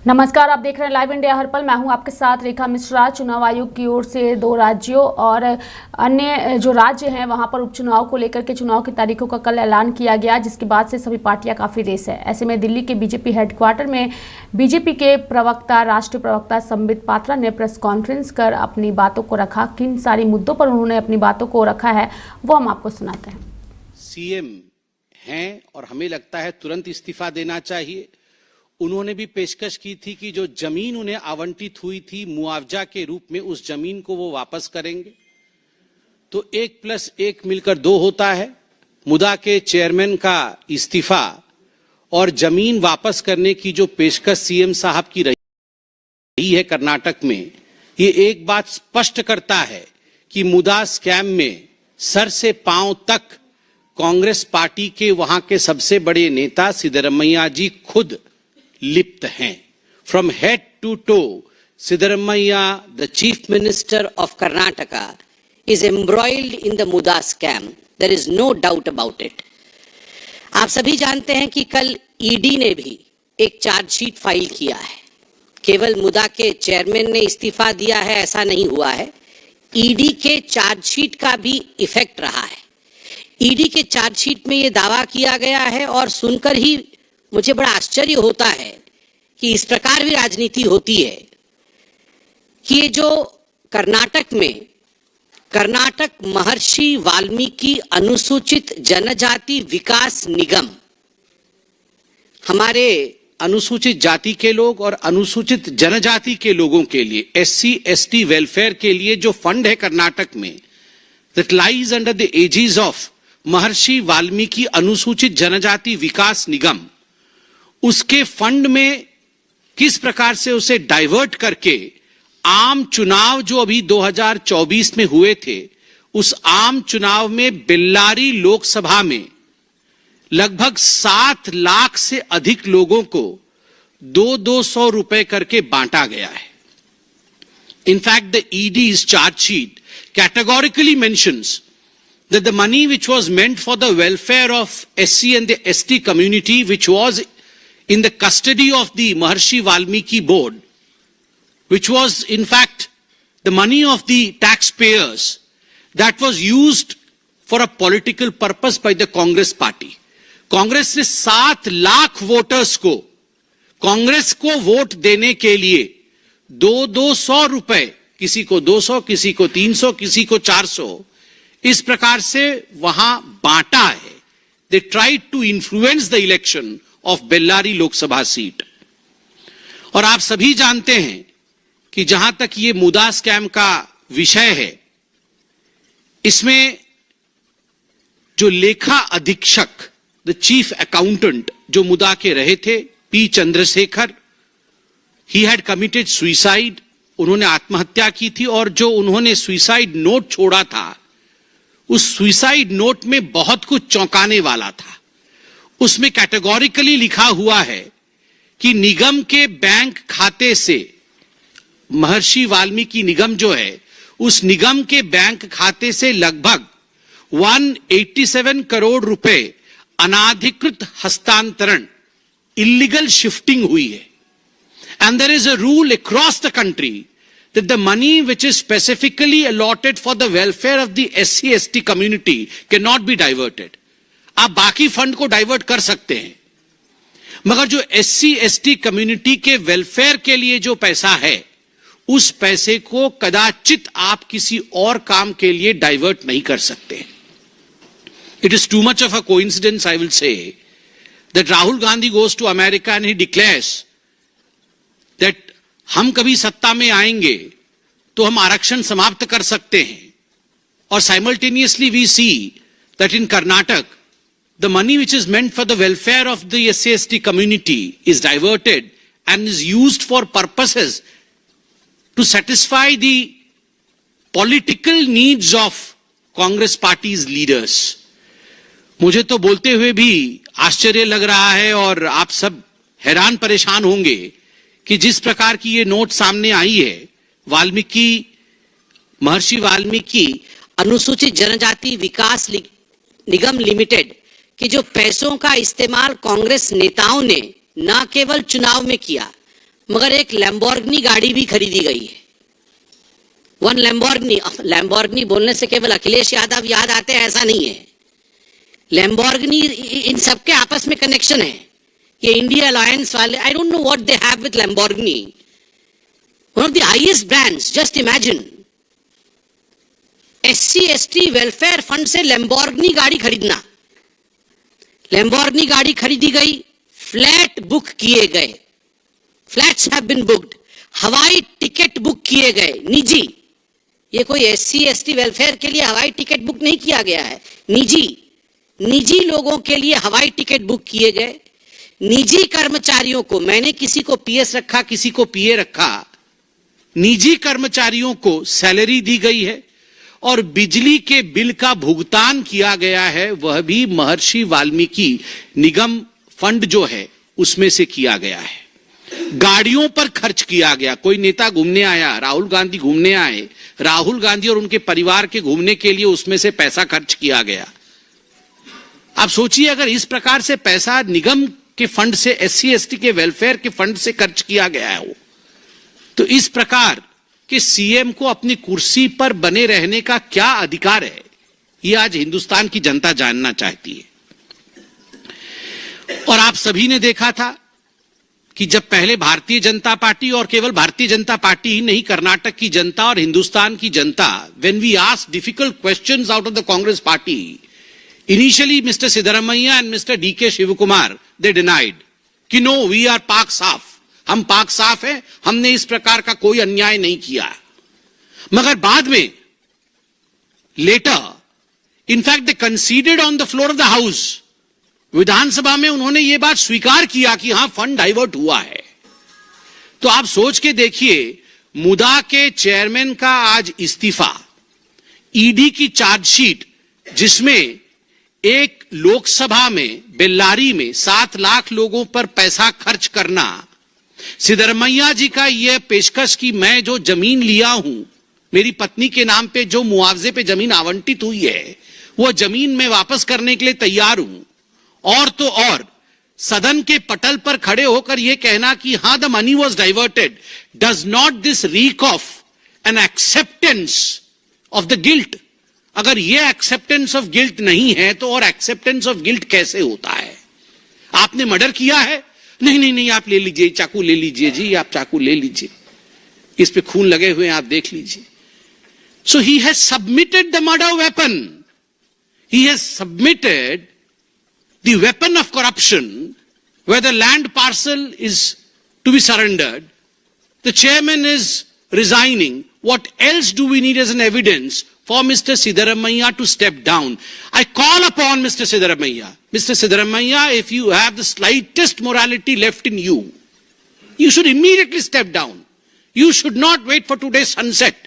नमस्कार, आप देख रहे हैं लाइव इंडिया हर पल। मैं हूं आपके साथ रेखा मिश्रा। चुनाव आयोग की ओर से 2 राज्यों और अन्य जो राज्य हैं वहां पर उपचुनाव को लेकर के चुनाव की तारीखों का कल ऐलान किया गया, जिसके बाद से सभी पार्टियां काफ़ी रेस है। ऐसे में दिल्ली के बीजेपी हेडक्वार्टर में बीजेपी के प्रवक्ता, राष्ट्रीय प्रवक्ता संबित पात्रा ने प्रेस कॉन्फ्रेंस कर अपनी बातों को रखा। किन सारी मुद्दों पर उन्होंने अपनी बातों को रखा है वो हम आपको सुनाते हैं। सीएम हैं और हमें लगता है तुरंत इस्तीफा देना चाहिए। उन्होंने भी पेशकश की थी कि जो जमीन उन्हें आवंटित हुई थी मुआवजा के रूप में, उस जमीन को वो वापस करेंगे। तो 1+1 मिलकर 2 होता है। मुदा के चेयरमैन का इस्तीफा और जमीन वापस करने की जो पेशकश सीएम साहब की रही है कर्नाटक में, ये एक बात स्पष्ट करता है कि मुदा स्कैम में सर से पांव तक कांग्रेस पार्टी के वहां के सबसे बड़े नेता सिद्धरमैया जी खुद लिप्त हैं। From head to toe, Siddaramaiah, the Chief Minister of Karnataka, is embroiled in the Muda scam. There is no doubt about it. आप सभी जानते हैं कि कल ईडी ने भी एक चार्जशीट फाइल किया है। केवल मुदा के चेयरमैन ने इस्तीफा दिया है ऐसा नहीं हुआ है, ईडी के चार्जशीट का भी इफेक्ट रहा है। ईडी के चार्जशीट में ये दावा किया गया है और सुनकर ही मुझे बड़ा आश्चर्य होता है कि इस प्रकार भी राजनीति होती है कि ये जो कर्नाटक में कर्नाटक महर्षि वाल्मीकि अनुसूचित जनजाति विकास निगम, हमारे अनुसूचित जाति के लोग और अनुसूचित जनजाति के लोगों के लिए SC/ST वेलफेयर के लिए जो फंड है कर्नाटक में, that lies under the aegis of महर्षि वाल्मीकि अनुसूचित जनजाति विकास निगम, उसके फंड में किस प्रकार से उसे डाइवर्ट करके आम चुनाव जो अभी 2024 में हुए थे, उस आम चुनाव में बेल्लारी लोकसभा में लगभग 7 लाख से अधिक लोगों को 200 रुपए करके बांटा गया है। In fact the ED's chargesheet categorically mentions that the money which was meant for the welfare of SC and the ST community, which was in the custody of the Maharshi Valmiki board, which was in fact the money of the taxpayers, that was used for a political purpose by the Congress party. Congress ने 7 lakh voters को कांग्रेस को vote देने के लिए 200 रुपए, किसी को 200, किसी को 300, किसी को 400, इस प्रकार से वहां बांटा है। They tried to influence the election of Bellary Lok Sabha seat. और आप सभी जानते हैं कि जहां तक ये मुदा स्कैम का विषय है, इसमें जो लेखा अधीक्षक, द चीफ अकाउंटेंट जो मुदा के रहे थे, P Chandrashekhar, he had committed suicide, उन्होंने आत्महत्या की थी। और जो उन्होंने सुइसाइड नोट छोड़ा था, उस सुइसाइड नोट में बहुत कुछ चौंकाने वाला था। उसमें कैटेगोरिकली लिखा हुआ है कि निगम के बैंक खाते से, महर्षि वाल्मीकि निगम जो है, उस निगम के बैंक खाते से लगभग 187 करोड़ रुपए अनाधिकृत हस्तांतरण, इलीगल शिफ्टिंग हुई है। And there is a rule across the country that the money which is specifically allotted for the welfare of the SC/ST community cannot be diverted. आप बाकी फंड को डाइवर्ट कर सकते हैं, मगर जो SC/ST कम्युनिटी के वेलफेयर के लिए जो पैसा है, उस पैसे को कदाचित आप किसी और काम के लिए डाइवर्ट नहीं कर सकते। It is too much of a coincidence, I will say, that Rahul Gandhi goes to America and he declares that हम कभी सत्ता में आएंगे तो हम आरक्षण समाप्त कर सकते हैं। और simultaneously we see that in Karnataka the money which is meant for the welfare of the SC/ST community is diverted and is used for purposes to satisfy the political needs of Congress party's leaders. मुझे तो बोलते हुए भी आश्चर्य लग रहा है और आप सब हैरान परेशान होंगे कि जिस प्रकार की ये नोट सामने आई है, महर्षि वाल्मीकि अनुसूचित जनजाति विकास निगम लिमिटेड कि जो पैसों का इस्तेमाल कांग्रेस नेताओं ने न केवल चुनाव में किया मगर एक लैम्बोर्गिनी गाड़ी भी खरीदी गई है। वन लैम्बोर्गिनी बोलने से केवल अखिलेश यादव याद आते हैं ऐसा नहीं है। लैम्बोर्गिनी, इन सबके आपस में कनेक्शन है। ये इंडिया अलायंस वाले, I don't know what they have with Lamborghini, one of the highest brands. Just imagine, SC/ST welfare fund से लैम्बोर्गिनी गाड़ी खरीदना। लैम्बोर्गिनी गाड़ी खरीदी गई, फ्लैट बुक किए गए, फ्लैट्स हैव बीन बुक्ड, हवाई टिकट बुक किए गए निजी। ये कोई SC/ST वेलफेयर के लिए हवाई टिकट बुक नहीं किया गया है, निजी लोगों के लिए हवाई टिकट बुक किए गए। निजी कर्मचारियों को, मैंने किसी को PS रखा, किसी को PA रखा, निजी कर्मचारियों को सैलरी दी गई है और बिजली के बिल का भुगतान किया गया है, वह भी महर्षि वाल्मीकि निगम फंड जो है उसमें से किया गया है। गाड़ियों पर खर्च किया गया, कोई नेता घूमने आया, राहुल गांधी घूमने आए, राहुल गांधी और उनके परिवार के घूमने के लिए उसमें से पैसा खर्च किया गया। आप सोचिए, अगर इस प्रकार से पैसा निगम के फंड से, SC/ST के वेलफेयर के फंड से खर्च किया गया है, तो इस प्रकार कि CM को अपनी कुर्सी पर बने रहने का क्या अधिकार है, यह आज हिंदुस्तान की जनता जानना चाहती है। और आप सभी ने देखा था कि जब पहले भारतीय जनता पार्टी, और केवल भारतीय जनता पार्टी ही नहीं, कर्नाटक की जनता और हिंदुस्तान की जनता, when we asked difficult questions out of the Congress party, initially Mr Siddaramaiah and Mr DK Shivakumar, they denied कि नो, वी आर पाक साफ, हम पाक साफ है, हमने इस प्रकार का कोई अन्याय नहीं किया। मगर बाद में, later, in fact they considered on the floor of the house, Vidhan Sabha में उन्होंने ये बात स्वीकार किया कि हां, फंड डाइवर्ट हुआ है। तो आप सोच के देखिए, मुदा के चेयरमैन का आज इस्तीफा, ED की चार्जशीट जिसमें एक लोकसभा में, बेल्लारी में 7 लाख लोगों पर पैसा खर्च करना, सिद्धरमैया जी का यह पेशकश कि मैं जो जमीन लिया हूं, मेरी पत्नी के नाम पे जो मुआवजे पे जमीन आवंटित हुई है, वो जमीन मैं वापस करने के लिए तैयार हूं। और तो और सदन के पटल पर खड़े होकर यह कहना कि हां, the money was diverted, does not this rig of N acceptance of the guilt? अगर यह एक्सेप्टेंस ऑफ गिल्ट नहीं है तो और एक्सेप्टेंस ऑफ गिल्ट कैसे होता है? आपने मर्डर किया है, नहीं, आप ले लीजिए, चाकू ले लीजिए जी, आप चाकू ले लीजिए, इस पे खून लगे हुए हैं, आप देख लीजिए। So he has submitted the murder weapon, he has submitted the weapon of corruption, where the land parcel is to be surrendered. The chairman is resigning. What else do we need as an evidence for Mr. Siddaramaiah to step down? I call upon Mr. Siddaramaiah. Mr. Siddaramaiah, if you have the slightest morality left in you, you should immediately step down. You should not wait for today's sunset.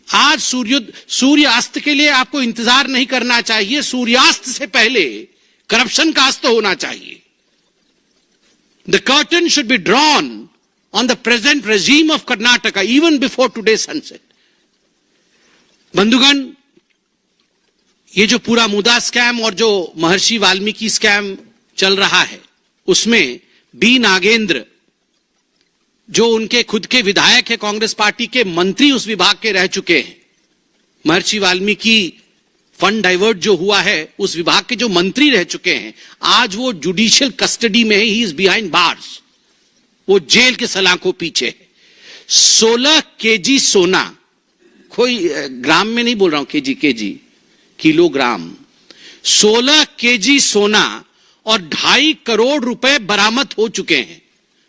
आज सूर्यास्त के लिए आपको इंतजार नहीं करना चाहिए, सूर्यास्त से पहले करप्शन का अस्त होना चाहिए। The curtain should be drawn on the present regime of Karnataka even before today's sunset. बंधुगण, ये जो पूरा मुदा स्कैम और जो महर्षि वाल्मीकि स्कैम चल रहा है, उसमें B नागेंद्र, जो उनके खुद के विधायक है, कांग्रेस पार्टी के मंत्री उस विभाग के रह चुके हैं, महर्षि वाल्मीकि फंड डाइवर्ट जो हुआ है उस विभाग के जो मंत्री रह चुके हैं, आज वो जुडिशियल कस्टडी में है, ही इज बिहाइंड बार्स, वो जेल के सलाखों पीछे है। 16 kg सोना, कोई ग्राम में नहीं बोल रहा हूं, केजी, किलोग्राम, 16 kg सोना और 2.5 करोड़ रुपए बरामद हो चुके हैं।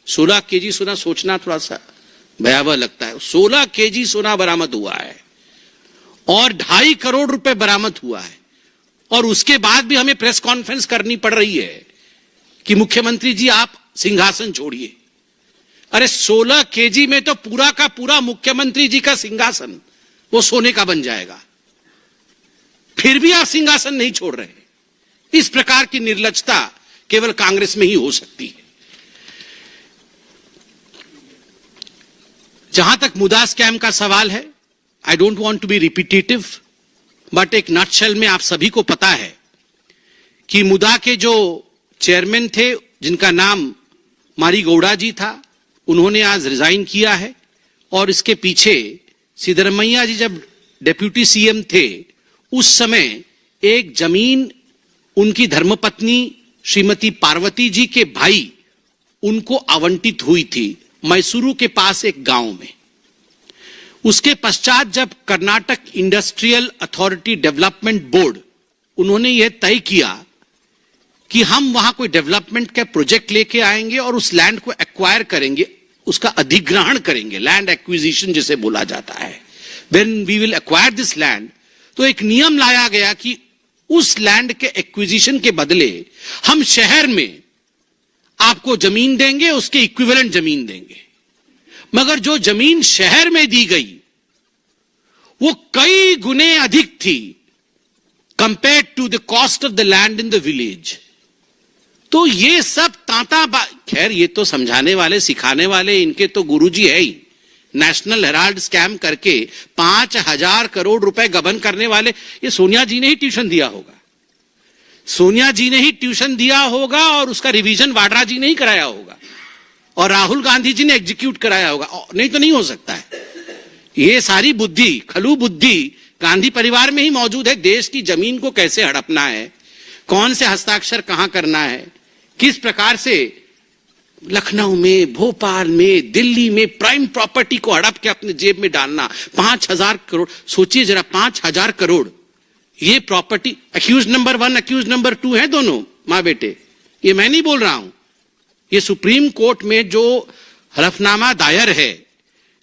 16 kg सोना, सोचना थोड़ा सा भयावह लगता है। 16 kg सोना बरामद हुआ है और 2.5 करोड़ रुपए बरामद हुआ है, और उसके बाद भी हमें प्रेस कॉन्फ्रेंस करनी पड़ रही है कि मुख्यमंत्री जी आप सिंहासन छोड़िए। अरे 16 kg में तो पूरा का पूरा मुख्यमंत्री जी का सिंहासन वो सोने का बन जाएगा, फिर भी आप सिंहासन नहीं छोड़ रहे। इस प्रकार की निर्लज्जता केवल कांग्रेस में ही हो सकती है। जहां तक मुदा स्कैम का सवाल है, I don't want to be repetitive, but एक नटशेल में आप सभी को पता है कि मुदा के जो चेयरमैन थे, जिनका नाम मारी गौड़ा जी था, उन्होंने आज रिजाइन किया है और इसके पीछे सिद्धरमैया जी जब डिप्यूटी सीएम थे उस समय एक जमीन उनकी धर्मपत्नी श्रीमती पार्वती जी के भाई उनको आवंटित हुई थी मैसूरू के पास एक गांव में। उसके पश्चात जब Karnataka industrial authority development board उन्होंने यह तय किया कि हम वहां कोई डेवलपमेंट का प्रोजेक्ट लेके आएंगे और उस लैंड को एक्वायर करेंगे, उसका अधिग्रहण करेंगे, लैंड एक्विजिशन जिसे बोला जाता है, when we will acquire this land, तो एक नियम लाया गया कि उस लैंड के एक्विजिशन के बदले हम शहर में आपको जमीन देंगे, उसके इक्विवेलेंट जमीन देंगे। मगर जो जमीन शहर में दी गई वो कई गुने अधिक थी compared to the cost of the land in the village. तो ये सब खैर ये तो समझाने वाले सिखाने वाले इनके तो गुरुजी है ही। नेशनल हेराल्ड स्कैम करके 5,000 करोड़ रुपए गबन करने वाले, ये सोनिया जी ने ही ट्यूशन दिया होगा, सोनिया जी ने ही ट्यूशन दिया होगा और उसका रिवीजन वाड्रा जी ने ही कराया होगा और राहुल गांधी जी ने एग्जीक्यूट कराया होगा, नहीं तो नहीं हो सकता है। ये सारी बुद्धि, खलू बुद्धि गांधी परिवार में ही मौजूद है। देश की जमीन को कैसे हड़पना है, कौन से हस्ताक्षर कहां करना है, किस प्रकार से लखनऊ में, भोपाल में, दिल्ली में प्राइम प्रॉपर्टी को हड़प के अपने जेब में डालना। 5,000 करोड़, सोचिए जरा, 5,000 करोड़ ये property. Accused number 1 accused number 2 है दोनों मां बेटे, ये मैं नहीं बोल रहा हूं, ये सुप्रीम कोर्ट में जो हलफनामा दायर है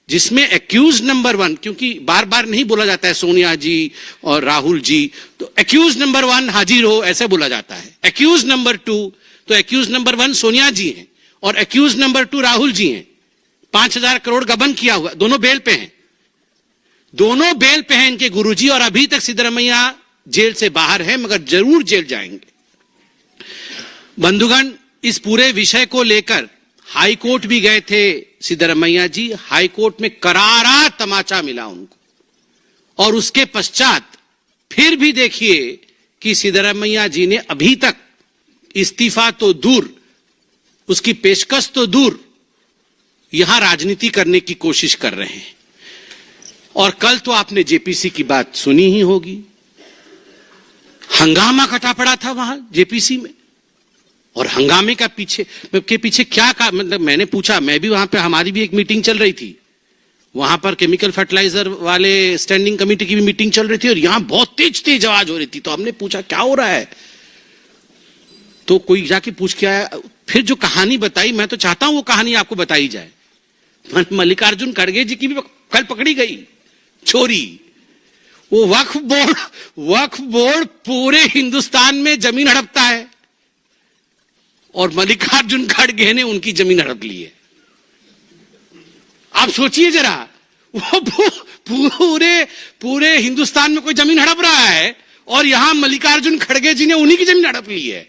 जिसमें अक्यूज नंबर 1, क्योंकि बार बार नहीं बोला जाता है सोनिया जी और राहुल जी, तो अक्यूज नंबर 1 हाजिर हो ऐसे बोला जाता है। अक्यूज नंबर 2, तो अक्यूज नंबर 1 सोनिया जी हैं और अक्यूज नंबर 2 राहुल जी हैं। 5,000 करोड़ गबन किया हुआ, दोनों बेल पे हैं, दोनों बेल पे हैं इनके गुरुजी, और अभी तक सिद्धरमैया जेल से बाहर है, मगर जरूर जेल जाएंगे। बंधुगण, इस पूरे विषय को लेकर हाई कोर्ट भी गए थे सिद्धरमैया जी, हाई कोर्ट में करारा तमाचा मिला उनको, और उसके पश्चात फिर भी देखिए कि सिद्धरमैया जी ने अभी तक इस्तीफा तो दूर, उसकी पेशकश तो दूर, यहां राजनीति करने की कोशिश कर रहे हैं। और कल तो आपने जेपीसी की बात सुनी ही होगी, हंगामा कटा पड़ा था वहां जेपीसी में, और हंगामे के पीछे क्या का मतलब, मैंने पूछा, मैं भी वहां पे, हमारी भी एक मीटिंग चल रही थी, वहां पर केमिकल फर्टिलाइजर वाले स्टैंडिंग कमेटी की भी मीटिंग चल रही थी और यहां बहुत तेज आवाज हो रही थी, तो हमने पूछा क्या हो रहा है, तो कोई जाके पूछ के आया, फिर जो कहानी बताई, मैं तो चाहता हूं वो कहानी आपको बताई जाए। मल्लिकार्जुन खड़गे जी की भी कल पकड़ी गई चोरी। वो वक्फ बोर्ड पूरे हिंदुस्तान में जमीन हड़पता है और मल्लिकार्जुन खड़गे ने उनकी जमीन हड़प ली है। आप सोचिए जरा, वो पूरे हिंदुस्तान में कोई जमीन हड़प रहा है और यहां मल्लिकार्जुन खड़गे जी ने उन्हीं की जमीन हड़प ली है,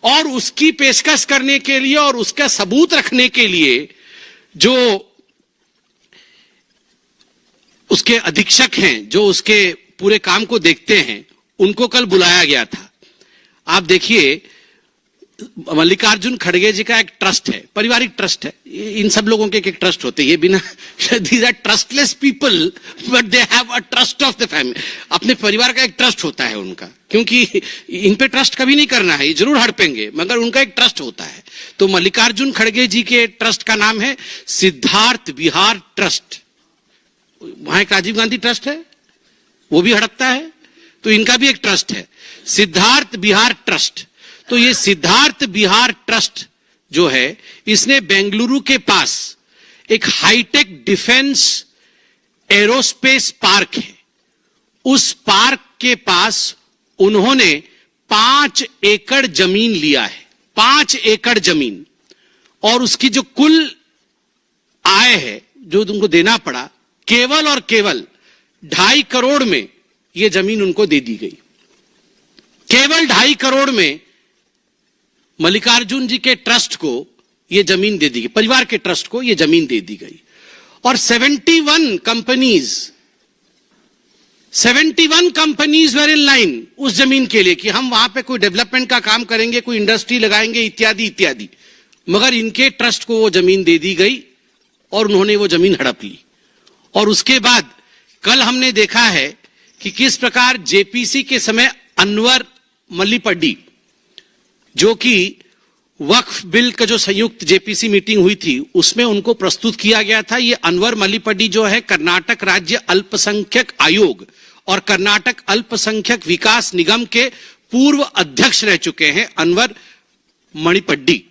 और उसकी पेशकश करने के लिए और उसका सबूत रखने के लिए जो उसके अधीक्षक हैं, जो उसके पूरे काम को देखते हैं, उनको कल बुलाया गया था। आप देखिए, मल्लिकार्जुन खड़गे जी का एक ट्रस्ट है, पारिवारिक ट्रस्ट है, इन सब लोगों के एक ट्रस्ट होते हैं, ये बिना, these are trustless people but they have a trust of the family, अपने परिवार का एक ट्रस्ट होता है उनका, क्योंकि इन पे ट्रस्ट कभी नहीं करना है, ये जरूर हड़पेंगे, मगर उनका एक ट्रस्ट होता है। तो मल्लिकार्जुन खड़गे जी के ट्रस्ट का नाम है सिद्धार्थ विहार ट्रस्ट। वहां एक राजीव गांधी ट्रस्ट है, वो भी हड़पता है, तो इनका भी एक ट्रस्ट है, सिद्धार्थ विहार ट्रस्ट। तो ये सिद्धार्थ विहार ट्रस्ट जो है, इसने बेंगलुरु के पास एक हाईटेक डिफेंस एरोस्पेस पार्क है, उस पार्क के पास उन्होंने 5 एकड़ जमीन लिया है, 5 एकड़ जमीन, और उसकी जो कुल आय है जो तुमको देना पड़ा, केवल और केवल 2.5 करोड़ में यह जमीन उनको दे दी गई। केवल 2.5 करोड़ में मल्लिकार्जुन जी के ट्रस्ट को यह जमीन दे दी गई, परिवार के ट्रस्ट को यह जमीन दे दी गई। और 71 कंपनीज वर इन लाइन उस जमीन के लिए कि हम वहां पे कोई डेवलपमेंट का काम करेंगे, कोई इंडस्ट्री लगाएंगे, इत्यादि इत्यादि। मगर इनके ट्रस्ट को वो जमीन दे दी गई और उन्होंने वो जमीन हड़प ली। और उसके बाद कल हमने देखा है कि किस प्रकार जेपीसी के समय अनवर मल्लीपड्डी, जो कि वक्फ बिल का जो संयुक्त जेपीसी मीटिंग हुई थी उसमें उनको प्रस्तुत किया गया था। ये अनवर मल्लीपड्डी जो है कर्नाटक राज्य अल्पसंख्यक आयोग और कर्नाटक अल्पसंख्यक विकास निगम के पूर्व अध्यक्ष रह चुके हैं। अनवर मणिपड्डी,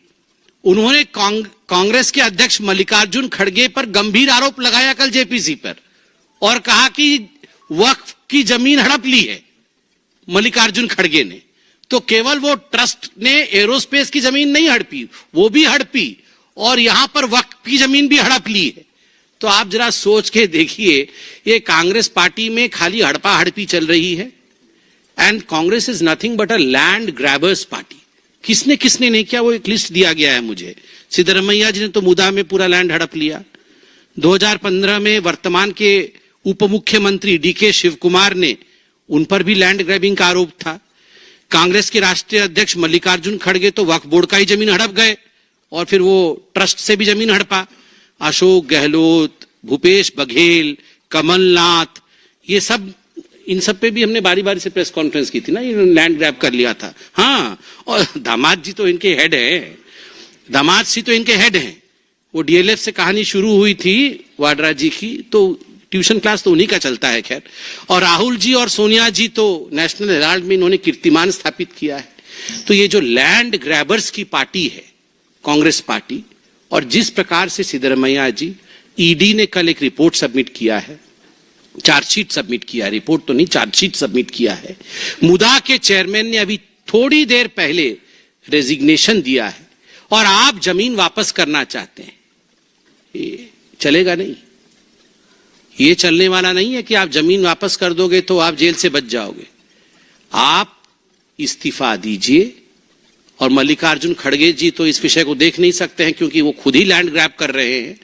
उन्होंने कांग्रेस के अध्यक्ष मल्लिकार्जुन खड़गे पर गंभीर आरोप लगाया कल जेपीसी पर और कहा कि वक्फ की जमीन हड़प ली है मल्लिकार्जुन खड़गे ने। तो केवल वो ट्रस्ट ने एरोस्पेस की जमीन नहीं हड़पी, वो भी हड़पी और यहां पर वक्फ की जमीन भी हड़प ली है। तो आप जरा सोच के देखिए, ये कांग्रेस पार्टी में खाली हड़पा हड़पी चल रही है। And Congress is nothing but a land grabbers party. किसने किसने नहीं किया वो एक लिस्ट दिया गया है मुझे। सिद्धरमैया जी ने तो मुदा में पूरा लैंड हड़प लिया। 2015 में वर्तमान के उप मुख्यमंत्री डीके शिव कुमार ने, उन पर भी लैंड ग्रैबिंग का आरोप था। कांग्रेस के राष्ट्रीय अध्यक्ष मल्लिकार्जुन खड़गे तो वक्फ बोर्ड का ही जमीन हड़प गए और फिर वो ट्रस्ट से भी जमीन हड़पा। अशोक गहलोत, भूपेश बघेल, कमलनाथ, ये सब, इन सब पे भी हमने बारी बारी से प्रेस कॉन्फ्रेंस की थी ना, इन्होंने लैंड ग्रैब कर लिया था। हाँ, और दामाद जी तो इनके हेड हैं, दामाद जी तो इनके हेड हैं। वो डीएलएफ से कहानी शुरू हुई थी वाड्रा जी की, तो ट्यूशन क्लास तो उन्हीं का चलता है खैर। और राहुल जी और सोनिया जी तो नेशनल हेराल्ड में इन्होंने कीर्तिमान स्थापित किया है। तो ये जो लैंड ग्रैबर्स की पार्टी है कांग्रेस पार्टी, और जिस प्रकार से सिद्धरमैया जी, ईडी ने कल एक रिपोर्ट सबमिट किया है, चार्जशीट सबमिट किया है, रिपोर्ट तो नहीं चार्जशीट सबमिट किया है। मुदा के चेयरमैन ने अभी थोड़ी देर पहले रेजिग्नेशन दिया है और आप जमीन वापस करना चाहते हैं। ये चलेगा नहीं, ये चलने वाला नहीं है कि आप जमीन वापस कर दोगे तो आप जेल से बच जाओगे। आप इस्तीफा दीजिए। और मल्लिकार्जुन खड़गे जी तो इस विषय को देख नहीं सकते हैं क्योंकि वो खुद ही लैंड ग्रैब कर रहे हैं।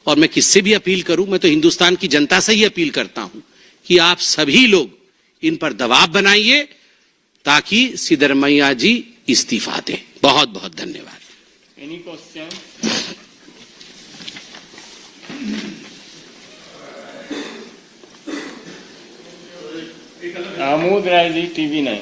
और मैं किससे भी अपील करूं, मैं तो हिंदुस्तान की जनता से ही अपील करता हूं कि आप सभी लोग इन पर दबाव बनाइए ताकि सिद्धरमैया जी इस्तीफा दें। बहुत बहुत धन्यवाद। Any question? Amod Rai ji, TV 9।